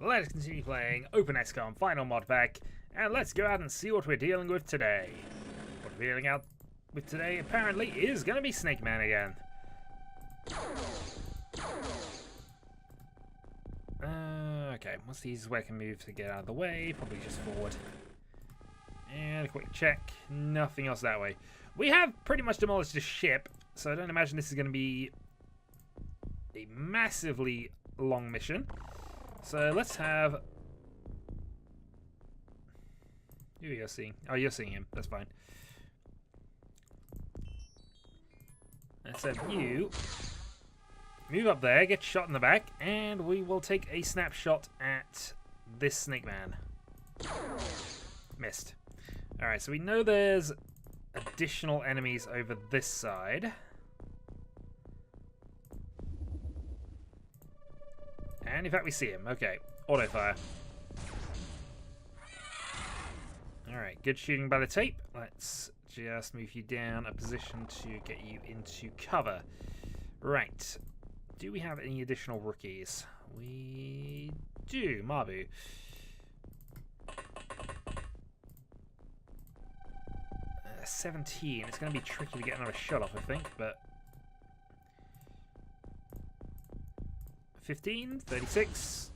Let's continue playing Open XCOM Final Mod Pack, and let's go out and see what we're dealing with today. What we're dealing out with today apparently is going to be Snake Man again. Okay, what's the easiest way I can move to get out of the way? Probably just forward. And a quick check. Nothing else that way. We have pretty much demolished the ship, so I don't imagine this is going to be a massively long mission. So let's have... Who are you seeing? Oh, you're seeing him. That's fine. Let's have you move up there, get shot in the back, and we will take a snapshot at this Snake Man. Missed. Alright, so we know there's additional enemies over this side. And in fact, we see him. Okay, auto fire. Alright, good shooting by the tape. Let's just move you down a position to get you into cover. Right. Do we have any additional rookies? We do. Mabu. 17. It's going to be tricky to get another shot off, I think, but... 15, 36,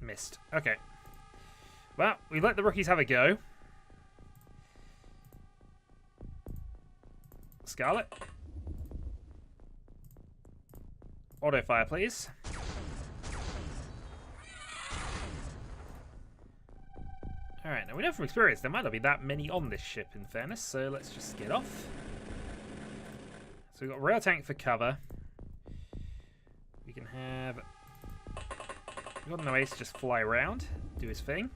missed. Okay. Well, we let the rookies have a go. Scarlet. Auto fire, please. Alright, now we know from experience there might not be that many on this ship, in fairness, so let's just get off. So we've got rail tank for cover. We can have... Golden Ace just fly around, do his thing.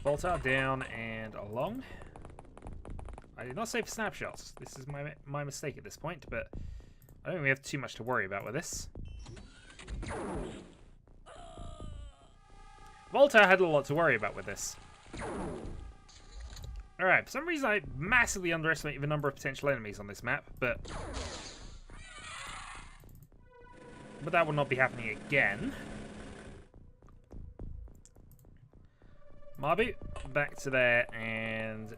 Voltar down and along. I did not save for snapshots. This is my mistake at this point, but I don't think we have too much to worry about with this. Voltar had a lot to worry about with this. Alright, for some reason I massively underestimated the number of potential enemies on this map, but that will not be happening again. Mabu, back to there and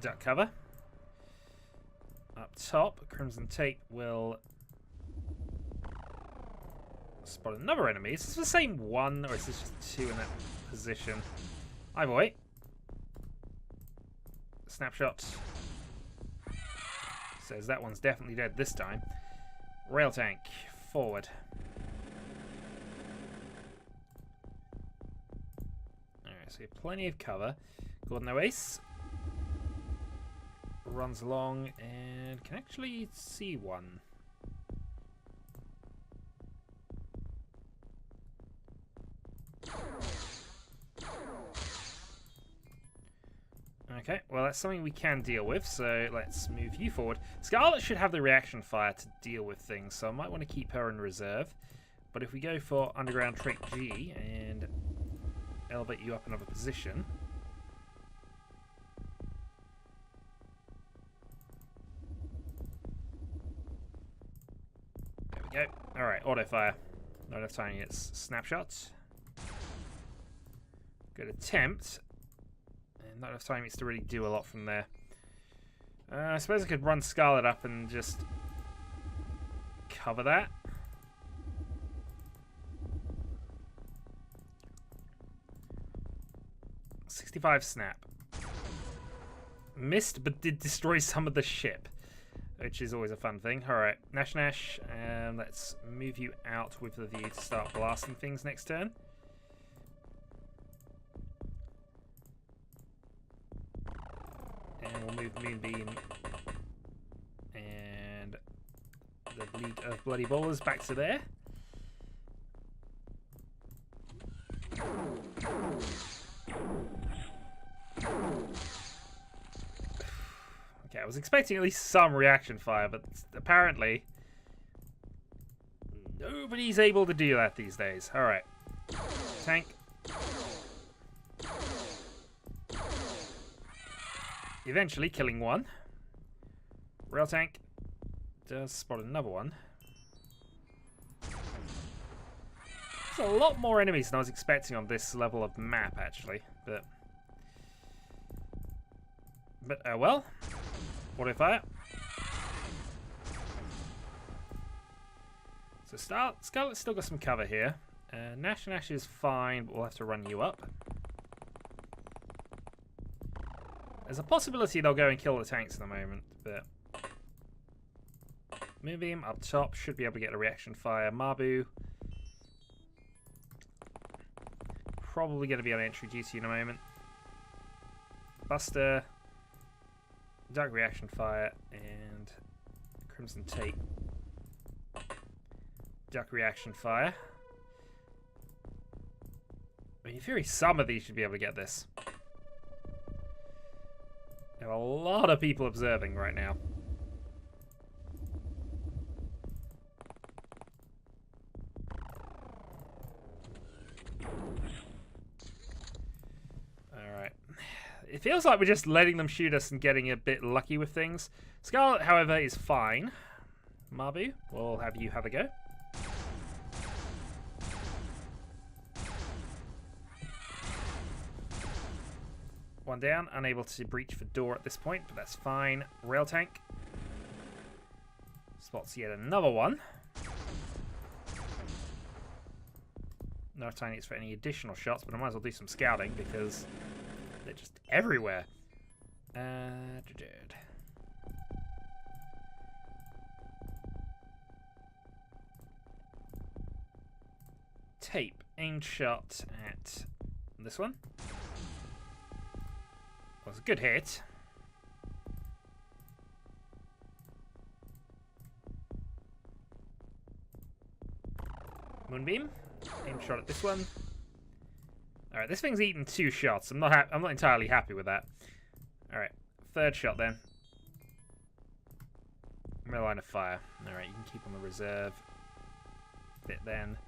duck cover. Up top, Crimson Tape will spot another enemy. Is this the same one, or is this just two in that position? Either way. Snapshot. Says that one's definitely dead this time. Rail tank. Forward. Alright, so plenty of cover. Golden Ace runs along and can actually see one. Okay, well that's something we can deal with, so let's move you forward. Scarlet should have the reaction fire to deal with things, so I might want to keep her in reserve. But if we go for Underground Trait G and elevate you up another position... There we go. Alright, auto fire. Not enough time yet. Snapshots. Good attempt. Not enough time to really do a lot from there. I suppose I could run Scarlet up and just cover that. .65 snap. Missed, but did destroy some of the ship, which is always a fun thing. Alright, Nash, and let's move you out with the view to start blasting things next turn. And we'll move Moonbeam and the League of Bloody Ballers back to there. Okay, I was expecting at least some reaction fire, but apparently nobody's able to do that these days. Alright. Tank. Eventually killing one. Rail tank does spot another one. There's a lot more enemies than I was expecting on this level of map, actually. But oh well. Auto fire. So Scarlet's still got some cover here. Nash is fine, but we'll have to run you up. There's a possibility they'll go and kill the tanks in a moment, but Moonbeam up top should be able to get a reaction fire. Mabu probably going to be on entry duty in a moment. Buster, Dark reaction fire, and Crimson Tape. Dark reaction fire. I mean, in theory, some of these should be able to get this. There are a lot of people observing right now. Alright. It feels like we're just letting them shoot us and getting a bit lucky with things. Scarlet, however, is fine. Mabu, we'll have you have a go. One down, unable to breach the door at this point, but that's fine. Rail tank. Spots yet another one. No time needs for any additional shots, but I might as well do some scouting because they're just everywhere. Tape. Aimed shot at this one. Well, it's a good hit. Moonbeam. Aim shot at this one. All right, this thing's eaten 2 shots. I'm not entirely happy with that. All right, 3rd shot then. No line of fire. All right, you can keep on the reserve bit then.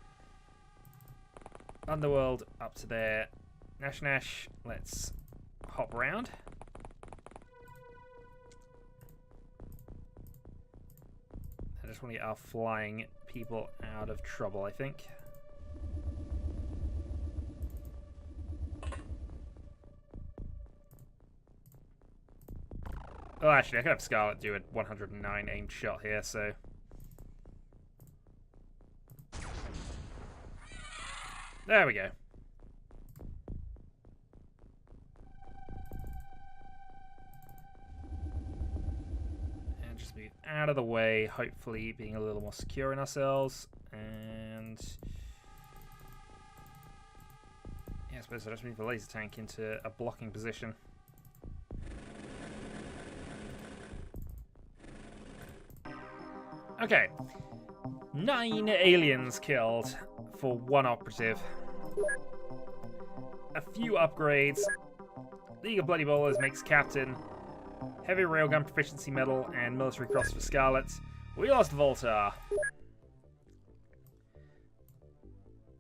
Underworld up to there. Nash. Let's hop around. I just want to get our flying people out of trouble, I think. Oh, actually, I could have Scarlet do a 109 aimed shot here, so... There we go. And just move out of the way, hopefully being a little more secure in ourselves. And... yeah, I suppose I'll just move the laser tank into a blocking position. Okay. 9 aliens killed for 1 operative. A few upgrades. League of Bloody Ballers makes captain. Heavy railgun proficiency medal and military cross for Scarlet. We lost Voltar.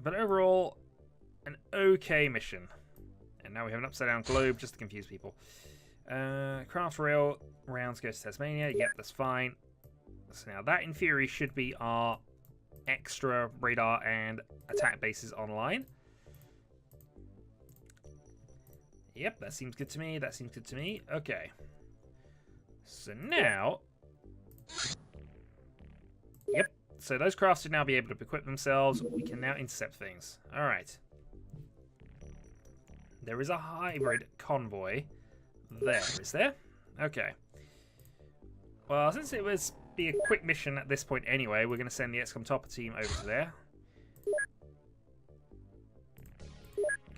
But overall, an okay mission. And now we have an upside down globe just to confuse people. Craft rail rounds goes to Tasmania. Yep, that's fine. So now that in theory should be our extra radar and attack bases online. Yep, that seems good to me. That seems good to me. Okay. So now... yep. So those crafts should now be able to equip themselves. We can now intercept things. Alright. There is a hybrid convoy there, is there? Okay. Well, since it was be a quick mission at this point anyway, we're going to send the XCOM Topper team over to there.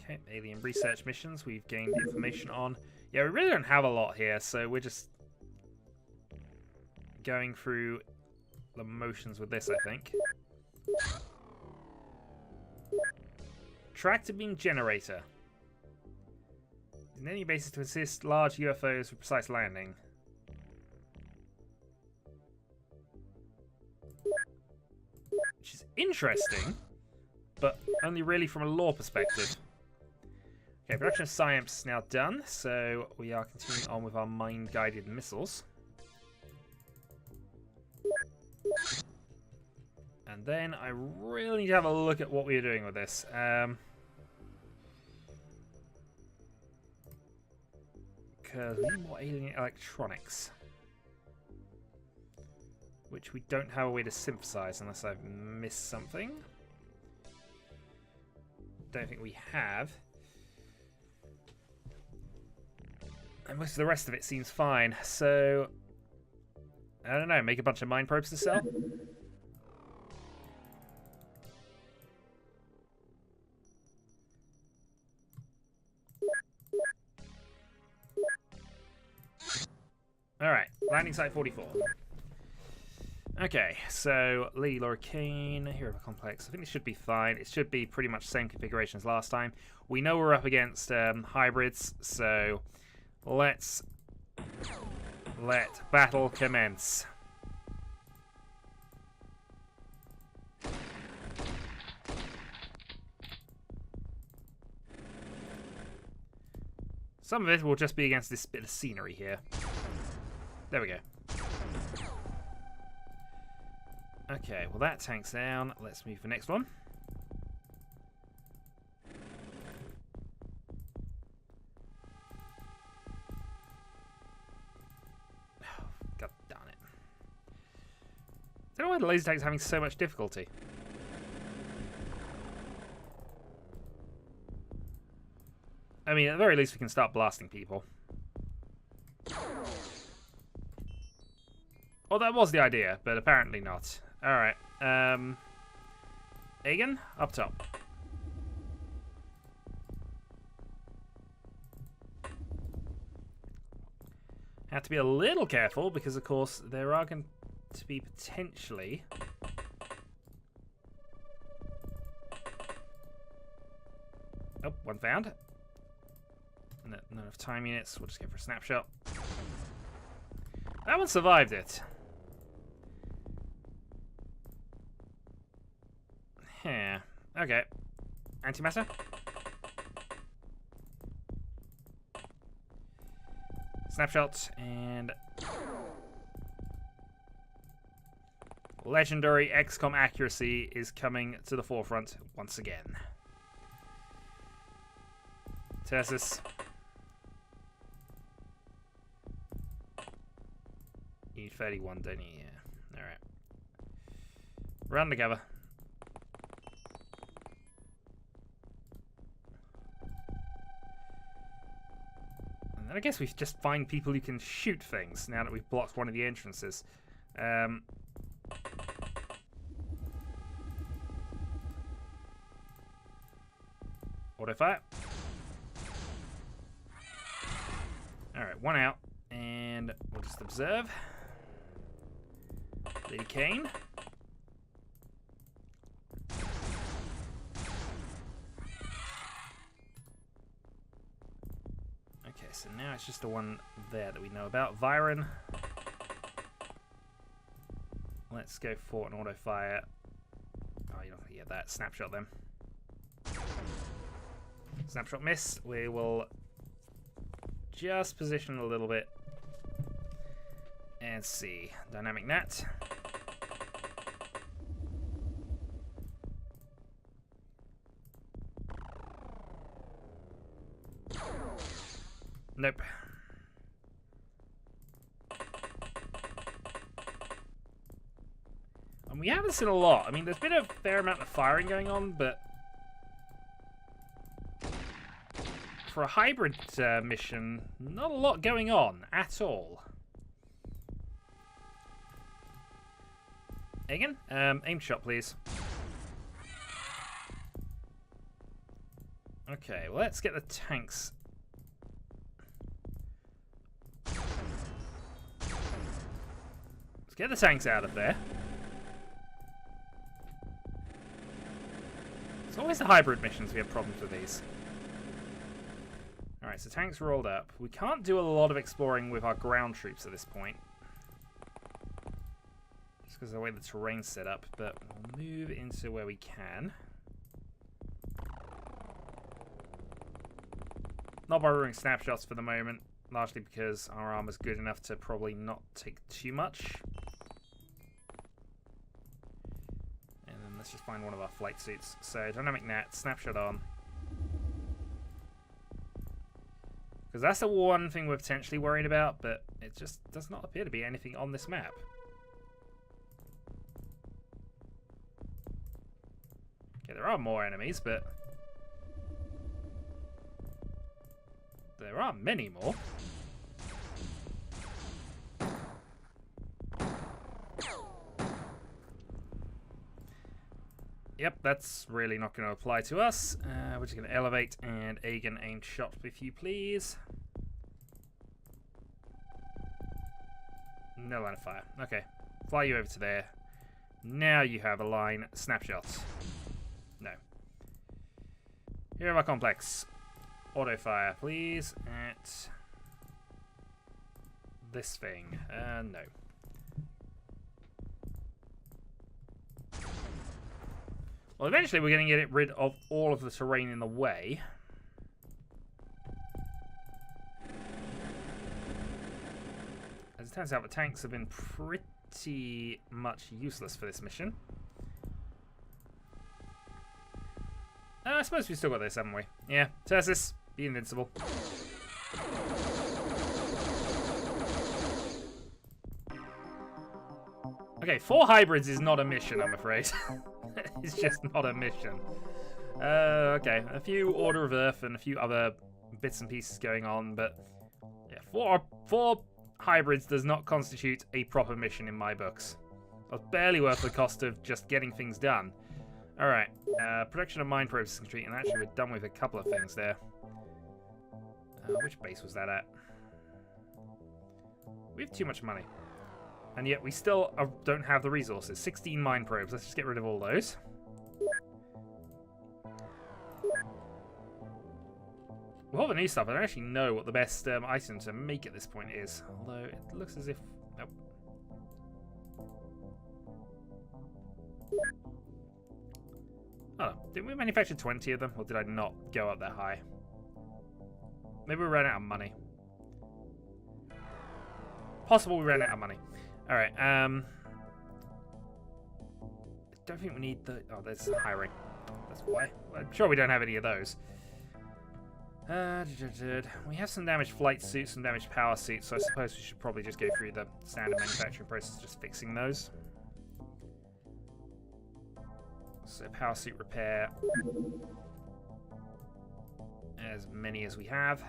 Okay, alien research missions we've gained information on. Yeah, we really don't have a lot here, so we're just going through the motions with this, I think. Tractor beam generator. In any basis to assist large UFOs with precise landing. Which is interesting, but only really from a lore perspective. Okay, production of SciAmps is now done, so we are continuing on with our mind-guided missiles. And then I really need to have a look at what we are doing with this. Because we need more alien electronics. Which we don't have a way to synthesize unless I've missed something. Don't think we have. And most of the rest of it seems fine. So, I don't know, make a bunch of mind probes to sell? Alright, landing site 44. Okay, so Lady Laura Kane, Hero Complex. I think this should be fine. It should be pretty much the same configuration as last time. We know we're up against hybrids, so let's let battle commence. Some of it will just be against this bit of scenery here. There we go. Okay, well that tank's down. Let's move to the next one. Oh, God darn it. I don't know why the laser tank's having so much difficulty. I mean, at the very least we can start blasting people. Well, that was the idea, but apparently not. Alright, Egan, up top. Have to be a little careful, because of course there are going to be potentially... Oh, one found. Not enough time units, we'll just go for a snapshot. That one survived it. Yeah. Okay. Antimatter. Snapshot and legendary XCOM accuracy is coming to the forefront once again. Tessus. You need 31, don't you? Yeah. Alright. Run together. And then I guess we just find people who can shoot things now that we've blocked one of the entrances. Auto fire. Alright, one out. And we'll just observe. Lady Kane. Okay, so now it's just the one there that we know about. Viren. Let's go for an auto fire. Oh, you don't get that. Snapshot them. Snapshot missed. We will just position a little bit. And see. Dynamic Nat. Nope. And we haven't seen a lot. I mean, there's been a fair amount of firing going on, but for a hybrid mission, not a lot going on at all. Egan, aim shot, please. Okay, well, let's get the tanks. Let's get the tanks out of there. It's always the hybrid missions we have problems with these. Alright, so tanks rolled up. We can't do a lot of exploring with our ground troops at this point. Just because of the way the terrain's set up, but we'll move into where we can. Not bothering snapshots for the moment, largely because our armor's good enough to probably not take too much. let's just find one of our flight suits. So dynamic net, snapshot on. Because that's the one thing we're potentially worried about, but it just does not appear to be anything on this map. Okay, there are more enemies, but there are many more. Yep, that's really not going to apply to us. We're just going to elevate and Aegon aimed shot, if you please. No line of fire. Okay, fly you over to there. Now you have a line snapshots. No. Here are our complex. Auto fire, please. At this thing. No. Well, eventually we're going to get rid of all of the terrain in the way. As it turns out, the tanks have been pretty much useless for this mission. I suppose we've still got this, haven't we? Yeah, Tersis, be invincible. Okay, 4 hybrids is not a mission, I'm afraid. It's just not a mission. Okay, a few Order of Earth and a few other bits and pieces going on, but yeah, four hybrids does not constitute a proper mission in my books. It's barely worth the cost of just getting things done. Alright, production of mine processing tree, and actually we're done with a couple of things there. Which base was that at? We have too much money. And yet we still don't have the resources. 16 mine probes. Let's just get rid of all those. With all the new stuff, I don't actually know what the best item to make at this point is. Although it looks as if... Nope. Oh, didn't we manufacture 20 of them? Or did I not go up that high? Maybe we ran out of money. Possible we ran out of money. Alright, I don't think we need the... Oh, there's hiring. That's why. I'm sure we don't have any of those. We have some damaged flight suits, some damaged power suits, so I suppose we should probably just go through the standard manufacturing process, just fixing those. So power suit repair. As many as we have.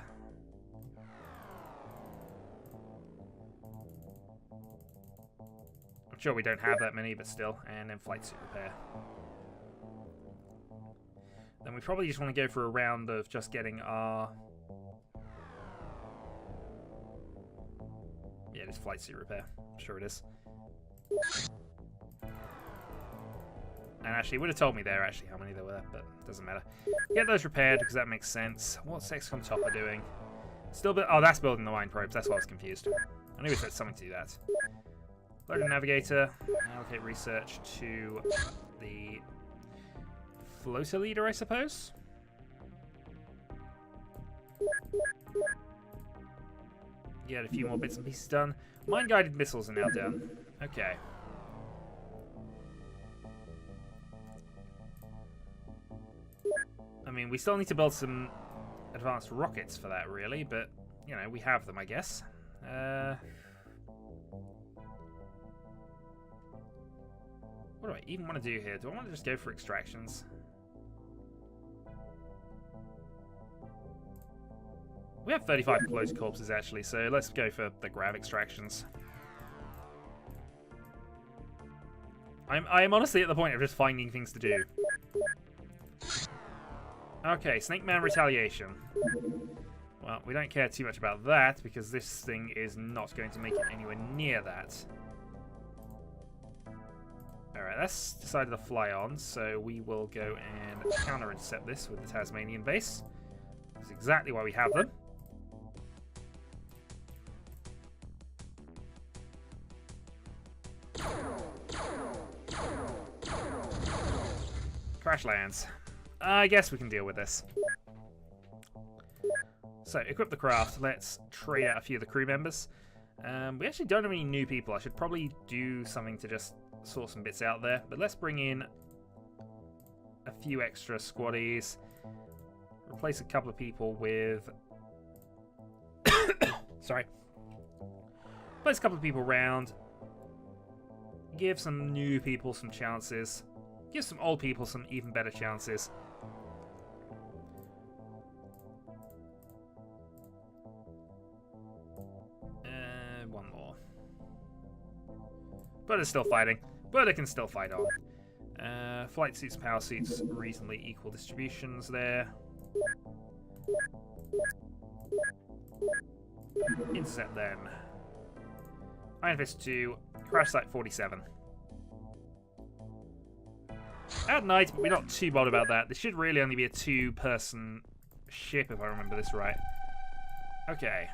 I'm sure we don't have that many, but still. And then flight suit repair. Then we probably just want to go for a round of just getting our... Yeah, just flight suit repair. I'm sure it is. And actually, it would have told me there actually how many there were, but it doesn't matter. Get those repaired, because that makes sense. What's XCOM Topper doing? Still, oh, that's building the mine probes. That's why I was confused. I knew it said something to do that. Load a navigator. Allocate research to the floater leader, I suppose. Get a few more bits and pieces done. Mine-guided missiles are now done. Okay. I mean, we still need to build some advanced rockets for that, really, but, you know, we have them, I guess. What do I even want to do here? Do I want to just go for extractions? We have 35 close corpses, actually, so let's go for the grav extractions. I'm honestly at the point of just finding things to do. Okay, Snake Man Retaliation. Well, we don't care too much about that, because this thing is not going to make it anywhere near that. Alright, that's decided to fly on, so we will go and counter-intercept this with the Tasmanian base. That's exactly why we have them. Crash lands. I guess we can deal with this. So, equip the craft. Let's trade out a few of the crew members. We actually don't have any new people. I should probably do something to just sort some bits out there. But let's bring in a few extra squaddies. Replace a couple of people with... Sorry. Place a couple of people around. Give some new people some chances. Give some old people some even better chances. One more. But it's still fighting. But it can still fight on. Flight suits, power suits, reasonably equal distributions there. Intercept them. Iron Fist 2, Crash Site 47. At night, but we're not too bothered about that. This should really only be a 2-person ship, if I remember this right. Okay.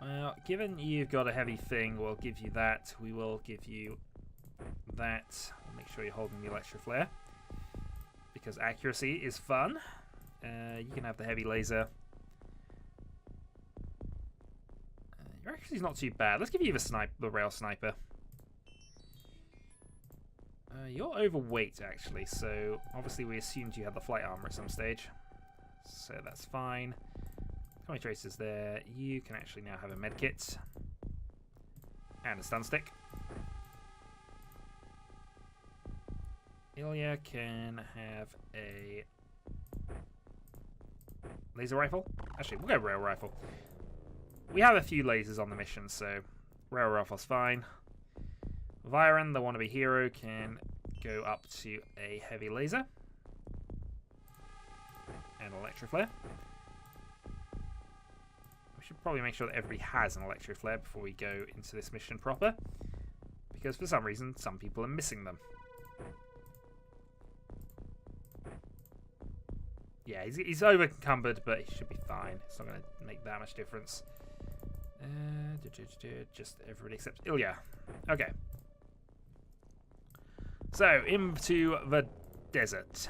Well, given you've got a heavy thing, we'll give you that. We will give you that. We'll make sure you're holding the Electro Flare. Because accuracy is fun. You can have the heavy laser. Your accuracy's not too bad. Let's give you the rail sniper. You're overweight, actually, so obviously we assumed you had the flight armor at some stage. So that's fine. Coming tracers there. You can actually now have a medkit. And a stun stick. Ilya can have a laser rifle. Actually, we'll go rail rifle. We have a few lasers on the mission, so rail rifle's fine. Viren, the wannabe hero, can go up to a heavy laser. And electro flare. We should probably make sure that everybody has an electro flare before we go into this mission proper. Because for some reason, some people are missing them. Yeah, he's over-encumbered, but he should be fine. It's not going to make that much difference. Just everybody except Ilya. Okay. So, into the desert.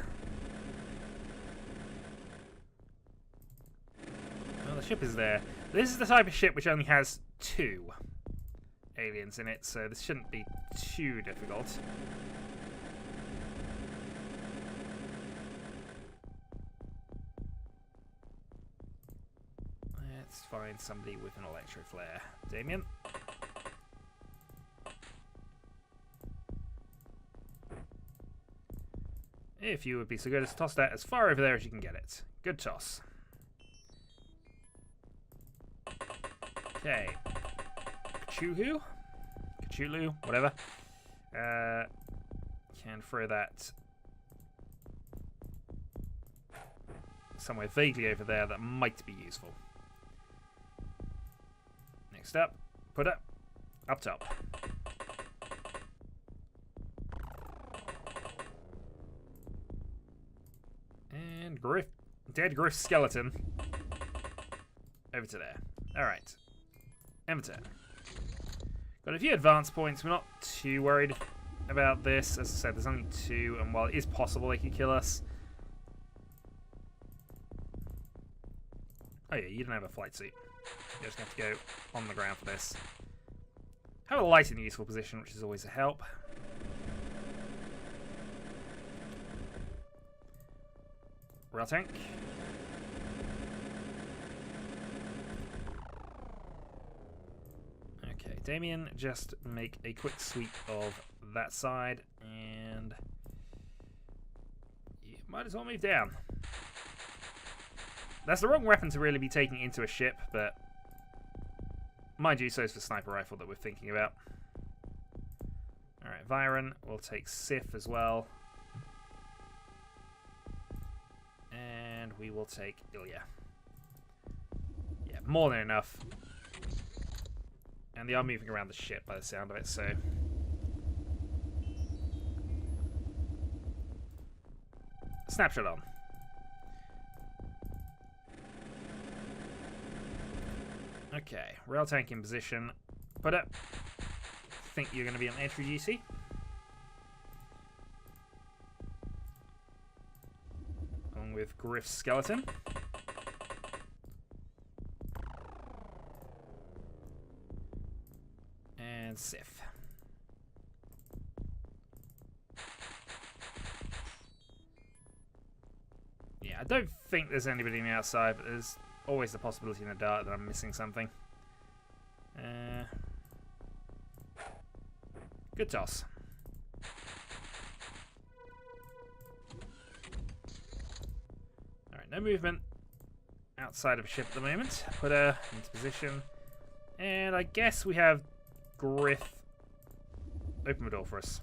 Well, the ship is there. This is the type of ship which only has 2 aliens in it, so this shouldn't be too difficult. Let's find somebody with an electro flare. Damien. If you would be so good as to toss that as far over there as you can get it. Good toss. Okay. Cthulhu? Whatever. Can throw that somewhere vaguely over there that might be useful. Next up, put it up top. And dead Griff skeleton over to there. Alright. Enter. Got a few advance points. We're not too worried about this. As I said, there's only 2, and while it is possible they could kill us. Oh yeah, you don't have a flight suit. You're just going to have to go on the ground for this. Have a light in a useful position, which is always a help. Rail tank. Okay, Damien, just make a quick sweep of that side, and you might as well move down. That's the wrong weapon to really be taking into a ship, but mind you, so is the sniper rifle that we're thinking about. Alright, Viren will take Sif as well. And we will take Ilya. Yeah, more than enough. And they are moving around the ship by the sound of it, so... Snapshot on. Okay, rail tank in position. Put it. Think you're going to be on entry duty. Along with Griff's skeleton. And Sif. I don't think there's anybody on the outside, but there's always the possibility in the dark that I'm missing something. Good toss. Alright, no movement outside of a ship at the moment. Put her into position. And I guess we have Griff open the door for us.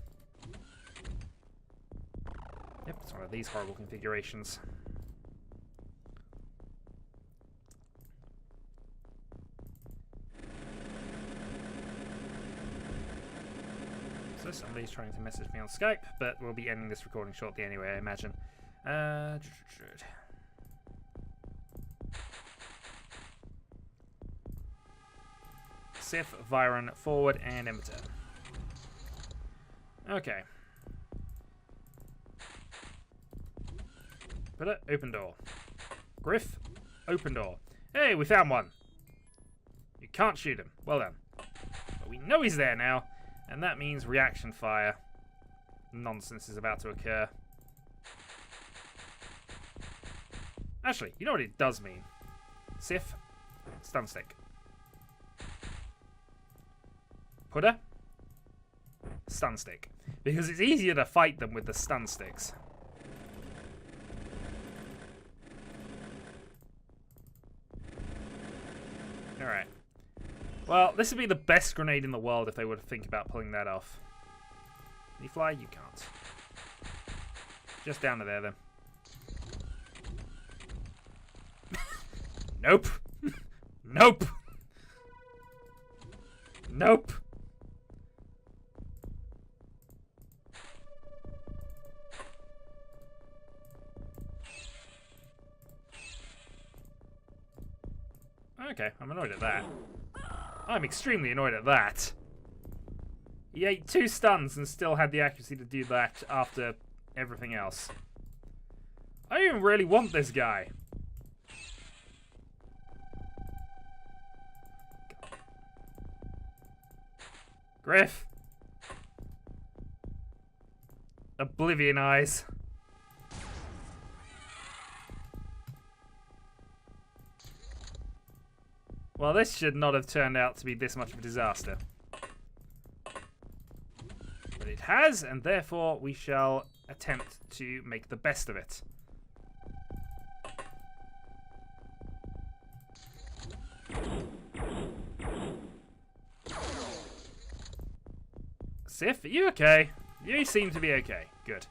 Yep, it's one of these horrible configurations. So somebody's trying to message me on Skype, but we'll be ending this recording shortly anyway, I imagine. Sif, Viron, forward, and emitter. Okay. Put it, open door. Griff, open door. Hey, we found one. You can't shoot him. Well done. But we know he's there now, and that means reaction fire. Nonsense is about to occur. Actually, you know what it does mean? Sif, stun stick. Putter, stun stick. Because it's easier to fight them with the stun sticks. Alright. Well, this would be the best grenade in the world if they were to think about pulling that off. Can you fly? You can't. Just down to there, then. Nope. Nope. Nope. Okay, I'm annoyed at that. I'm extremely annoyed at that. He ate 2 stuns and still had the accuracy to do that after everything else. I don't even really want this guy. Griff. Oblivion eyes. Well, this should not have turned out to be this much of a disaster. But it has, and therefore we shall attempt to make the best of it. Sif, are you okay? You seem to be okay. Good.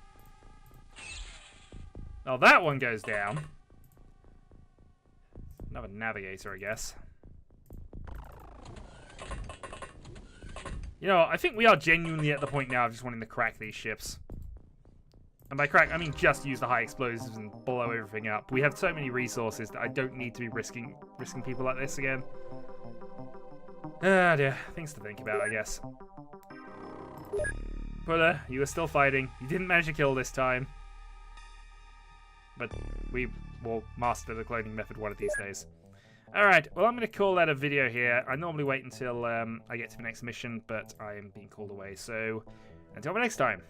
Oh, that one goes down. Another navigator, I guess. You know, I think we are genuinely at the point now of just wanting to crack these ships. And by crack, I mean just use the high explosives and blow everything up. We have so many resources that I don't need to be risking people like this again. Ah, dear. Things to think about, I guess. Puller, you were still fighting. You didn't manage to kill this time. But we will master the cloning method one of these days. Alright, well, I'm going to call that a video here. I normally wait until I get to the next mission, but I am being called away. So, until the next time.